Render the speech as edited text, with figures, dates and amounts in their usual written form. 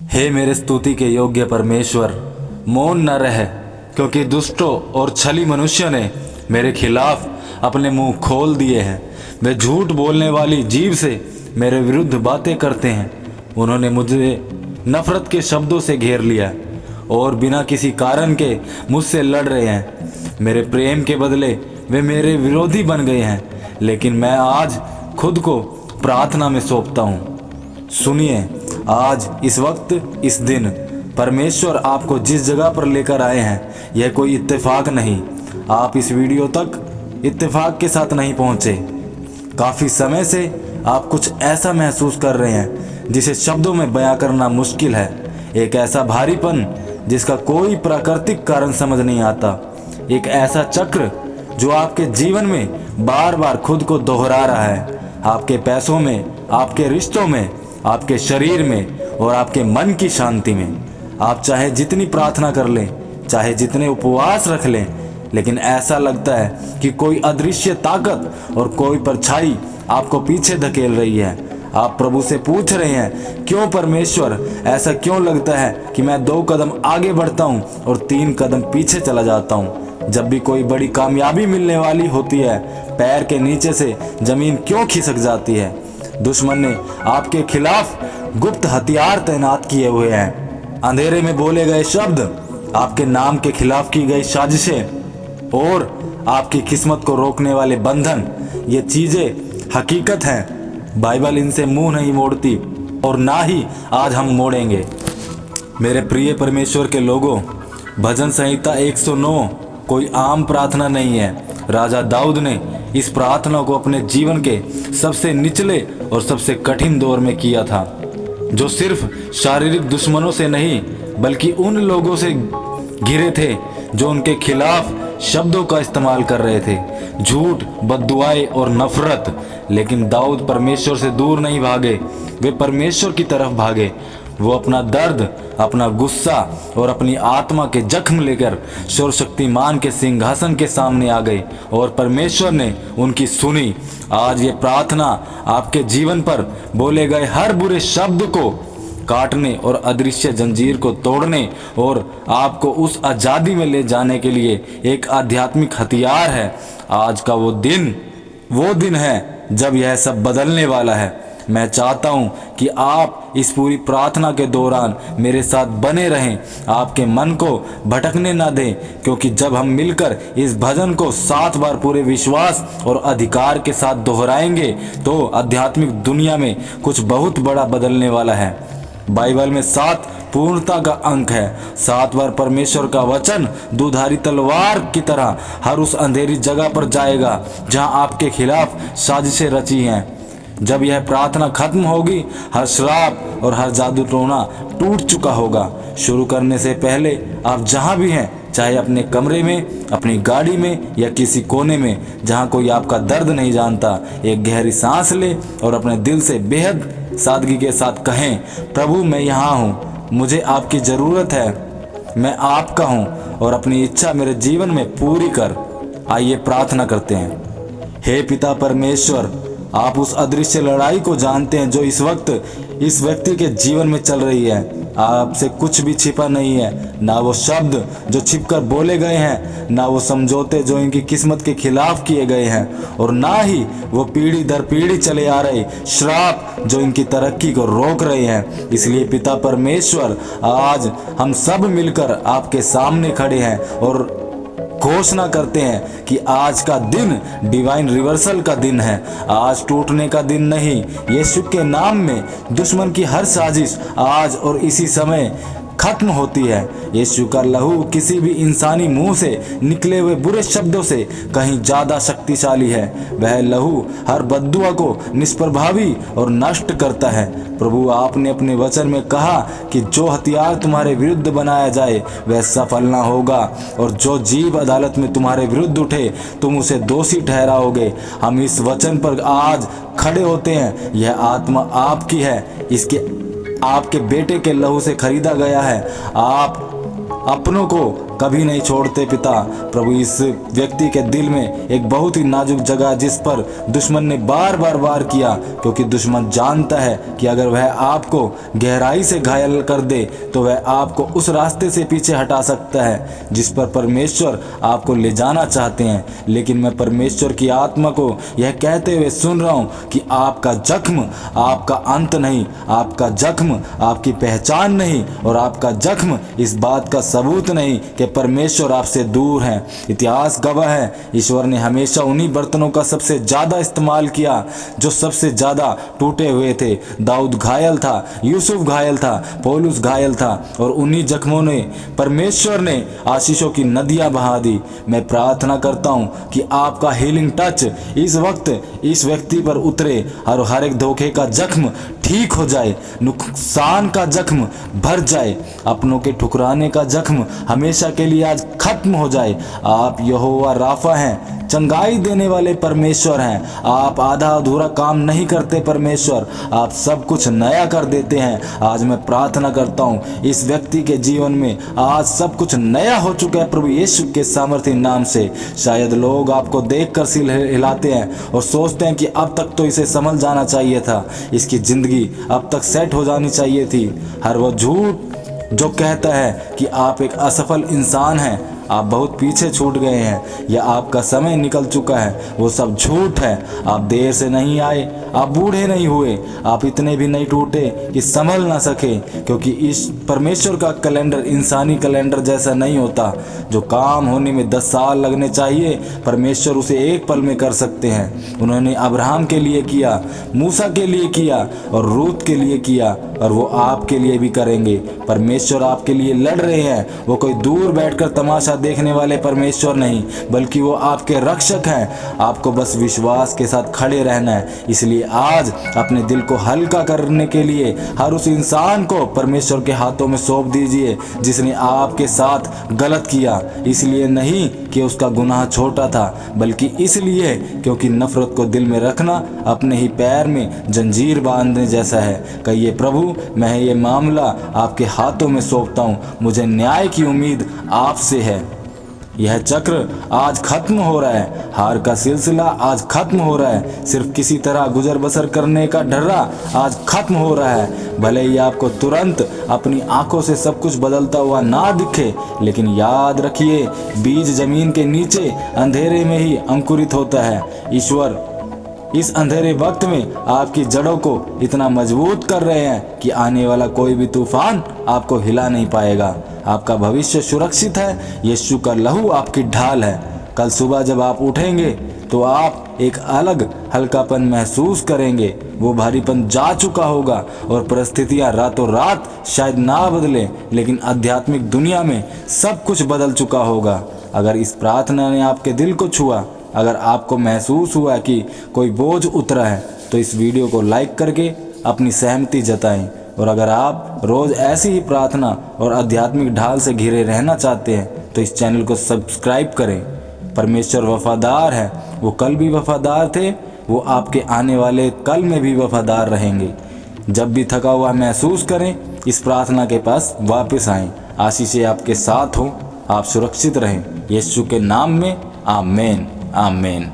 हे मेरे स्तुति के योग्य परमेश्वर, मौन न रह, क्योंकि दुष्टों और छली मनुष्य ने मेरे खिलाफ अपने मुंह खोल दिए हैं। वे झूठ बोलने वाली जीभ से मेरे विरुद्ध बातें करते हैं। उन्होंने मुझे नफरत के शब्दों से घेर लिया और बिना किसी कारण के मुझसे लड़ रहे हैं। मेरे प्रेम के बदले वे मेरे विरोधी बन गए हैं, लेकिन मैं आज खुद को प्रार्थना में सौंपता हूँ। सुनिए, आज इस वक्त इस दिन परमेश्वर आपको जिस जगह पर लेकर आए हैं, यह कोई इत्तेफाक नहीं। आप इस वीडियो तक इत्तेफाक के साथ नहीं पहुंचे। काफ़ी समय से आप कुछ ऐसा महसूस कर रहे हैं जिसे शब्दों में बयां करना मुश्किल है। एक ऐसा भारीपन जिसका कोई प्राकृतिक कारण समझ नहीं आता। एक ऐसा चक्र जो आपके जीवन में बार बार खुद को दोहरा रहा है। आपके पैसों में, आपके रिश्तों में, आपके शरीर में और आपके मन की शांति में। आप चाहे जितनी प्रार्थना कर लें, चाहे जितने उपवास रख लें, लेकिन ऐसा लगता है कि कोई अदृश्य ताकत और कोई परछाई आपको पीछे धकेल रही है। आप प्रभु से पूछ रहे हैं, क्यों परमेश्वर, ऐसा क्यों लगता है कि मैं 2 कदम आगे बढ़ता हूँ और 3 कदम पीछे चला जाता हूँ। जब भी कोई बड़ी कामयाबी मिलने वाली होती है, पैर के नीचे से जमीन क्यों खिसक जाती है। दुश्मन ने आपके खिलाफ गुप्त हथियार तैनात किए हुए हैं। अंधेरे में बोले गए शब्द, आपके नाम के खिलाफ की गई साजिशें और आपकी किस्मत को रोकने वाले बंधन, ये चीजें हकीकत हैं। बाइबल इनसे मुंह नहीं मोड़ती और ना ही आज हम मोड़ेंगे। मेरे प्रिय परमेश्वर के लोगों, भजन संहिता 109 कोई आम प्रार्थना नहीं है। राजा दाऊद ने इस प्रार्थना को अपने जीवन के सबसे निचले और सबसे कठिन दौर में किया था, जो सिर्फ शारीरिक दुश्मनों से नहीं बल्कि उन लोगों से घिरे थे जो उनके खिलाफ शब्दों का इस्तेमाल कर रहे थे, झूठ, बद्दुआएं और नफरत। लेकिन दाऊद परमेश्वर से दूर नहीं भागे, वे परमेश्वर की तरफ भागे। वो अपना दर्द, अपना गुस्सा और अपनी आत्मा के जख्म लेकर सर्वशक्तिमान के सिंहासन के सामने आ गए और परमेश्वर ने उनकी सुनी। आज ये प्रार्थना आपके जीवन पर बोले गए हर बुरे शब्द को काटने और अदृश्य जंजीर को तोड़ने और आपको उस आज़ादी में ले जाने के लिए एक आध्यात्मिक हथियार है। आज का वो दिन है जब यह सब बदलने वाला है। मैं चाहता हूं कि आप इस पूरी प्रार्थना के दौरान मेरे साथ बने रहें, आपके मन को भटकने ना दें, क्योंकि जब हम मिलकर इस भजन को 7 बार पूरे विश्वास और अधिकार के साथ दोहराएंगे तो आध्यात्मिक दुनिया में कुछ बहुत बड़ा बदलने वाला है। बाइबल में 7 पूर्णता का अंक है। 7 बार परमेश्वर का वचन दुधारी तलवार की तरह हर उस अंधेरी जगह पर जाएगा जहां आपके खिलाफ साजिशें रची हैं। जब यह प्रार्थना खत्म होगी, हर श्राप और हर जादू टोना टूट चुका होगा। शुरू करने से पहले आप जहां भी हैं, चाहे अपने कमरे में, अपनी गाड़ी में या किसी कोने में जहां कोई आपका दर्द नहीं जानता, एक गहरी सांस ले और अपने दिल से बेहद सादगी के साथ कहें, प्रभु मैं यहाँ हूँ, मुझे आपकी ज़रूरत है, मैं आपका हूँ और अपनी इच्छा मेरे जीवन में पूरी कर। आइए प्रार्थना करते हैं। हे पिता परमेश्वर, आप उस अदृश्य लड़ाई को जानते हैं जो इस वक्त इस व्यक्ति के जीवन में चल रही है। आपसे कुछ भी छिपा नहीं है, ना वो शब्द जो छिपकर बोले गए हैं, ना वो समझौते जो इनकी किस्मत के खिलाफ किए गए हैं, और ना ही वो पीढ़ी दर पीढ़ी चले आ रहे श्राप जो इनकी तरक्की को रोक रहे हैं। इसलिए पिता परमेश्वर, आज हम सब मिलकर आपके सामने खड़े हैं और घोषणा करते हैं कि आज का दिन डिवाइन रिवर्सल का दिन है। आज टूटने का दिन नहीं। यीशु के नाम में दुश्मन की हर साजिश आज और इसी समय खत्म होती है। यीशु का लहू किसी भी इंसानी मुंह से निकले हुए बुरे शब्दों से कहीं ज्यादा शक्तिशाली है। वह लहू हर बद्दुआ को निष्प्रभावी और नष्ट करता है। प्रभु, आपने अपने वचन में कहा कि जो हथियार तुम्हारे विरुद्ध बनाया जाए वह सफल ना होगा, और जो जीभ अदालत में तुम्हारे विरुद्ध उठे तुम उसे दोषी ठहराओगे। हम इस वचन पर आज खड़े होते हैं। यह आत्मा आपकी है, इसके आपके बेटे के लहू से खरीदा गया है। आप अपनों को कभी नहीं छोड़ते पिता। प्रभु, इस व्यक्ति के दिल में एक बहुत ही नाजुक जगह जिस पर दुश्मन ने बार बार वार किया, क्योंकि दुश्मन जानता है कि अगर वह आपको गहराई से घायल कर दे तो वह आपको उस रास्ते से पीछे हटा सकता है जिस पर परमेश्वर आपको ले जाना चाहते हैं। लेकिन मैं परमेश्वर की आत्मा को यह कहते हुए सुन रहा हूँ कि आपका जख्म आपका अंत नहीं, आपका जख्म आपकी पहचान नहीं, और आपका जख्म इस बात का सबूत नहीं कि परमेश्वर आपसे दूर है। इतिहास गवाह है, ईश्वर ने हमेशा उन्हीं बर्तनों का सबसे ज़्यादा इस्तेमाल किया जो सबसे ज़्यादा टूटे हुए थे। दाऊद घायल था, यूसुफ घायल था, पौलुस घायल था, और उन्हीं जख्मों ने परमेश्वर ने आशीषों की नदियाँ बहा दी। मैं प्रार्थना करता हूँ कि आपका हीलिंग टच इस वक्त इस व्यक्ति पर उतरे और हर एक धोखे का जख्म ठीक हो जाए, नुकसान का जख्म भर जाए, अपनों के ठुकराने का जख्म हमेशा के लिए आज खत्म हो जाए। आप यहोवा राफा हैं, चंगाई देने वाले परमेश्वर हैं। आप आधा अधूरा काम नहीं करते परमेश्वर, आप सब कुछ नया कर देते हैं। आज मैं प्रार्थना करता हूँ इस व्यक्ति के जीवन में आज सब कुछ नया हो चुका है प्रभु यीशु के सामर्थ्य नाम से। शायद लोग आपको देखकर सिर हिलाते हैं और सोचते हैं कि अब तक तो इसे संभल जाना चाहिए था, इसकी ज़िंदगी अब तक सेट हो जानी चाहिए थी। हर वो झूठ जो कहता है कि आप एक असफल इंसान हैं, आप बहुत पीछे छूट गए हैं या आपका समय निकल चुका है, वो सब झूठ है। आप देर से नहीं आए, आप बूढ़े नहीं हुए, आप इतने भी नहीं टूटे कि संभल ना सके, क्योंकि इस परमेश्वर का कैलेंडर इंसानी कैलेंडर जैसा नहीं होता। जो काम होने में 10 साल लगने चाहिए, परमेश्वर उसे एक पल में कर सकते हैं। उन्होंने अब्राहम के लिए किया, मूसा के लिए किया और रूत के लिए किया, और वो आपके लिए भी करेंगे। परमेश्वर आपके लिए लड़ रहे हैं। वो कोई दूर बैठकर तमाशा देखने वाले परमेश्वर नहीं, बल्कि वो आपके रक्षक हैं। आपको बस विश्वास के साथ खड़े रहना है। इसलिए आज अपने दिल को हल्का करने के लिए हर उस इंसान को परमेश्वर के हाथों में सौंप दीजिए जिसने आपके साथ गलत किया। इसलिए नहीं कि उसका गुनाह छोटा था, बल्कि इसलिए क्योंकि नफरत को दिल में रखना अपने ही पैर में जंजीर बांधने जैसा है। कहिए, प्रभु मैं ये मामला आपके हाथों में सौंपता हूँ, मुझे न्याय की उम्मीद आपसे है। यह चक्र आज खत्म हो रहा है, हार का सिलसिला आज खत्म हो रहा है, सिर्फ किसी तरह गुजर बसर करने का ढर्रा आज खत्म हो रहा है। भले ही आपको तुरंत अपनी आंखों से सब कुछ बदलता हुआ ना दिखे, लेकिन याद रखिए बीज जमीन के नीचे अंधेरे में ही अंकुरित होता है। ईश्वर इस अंधेरे वक्त में आपकी जड़ों को इतना मजबूत कर रहे हैं कि आने वाला कोई भी तूफान आपको हिला नहीं पाएगा। आपका भविष्य सुरक्षित है, यीशु का लहू आपकी ढाल है। कल सुबह जब आप उठेंगे तो आप एक अलग हल्कापन महसूस करेंगे। वो भारीपन जा चुका होगा और परिस्थितियां रातों रात शायद ना बदलें, लेकिन आध्यात्मिक दुनिया में सब कुछ बदल चुका होगा। अगर इस प्रार्थना ने आपके दिल को छुआ, अगर आपको महसूस हुआ कि कोई बोझ उतरा है, तो इस वीडियो को लाइक करके अपनी सहमति जताएं। और अगर आप रोज़ ऐसी ही प्रार्थना और आध्यात्मिक ढाल से घिरे रहना चाहते हैं तो इस चैनल को सब्सक्राइब करें। परमेश्वर वफादार है, वो कल भी वफादार थे, वो आपके आने वाले कल में भी वफादार रहेंगे। जब भी थका हुआ महसूस करें, इस प्रार्थना के पास वापस आएं। आशीषें आपके साथ हों, आप सुरक्षित रहें। यीशु के नाम में आमीन आमीन।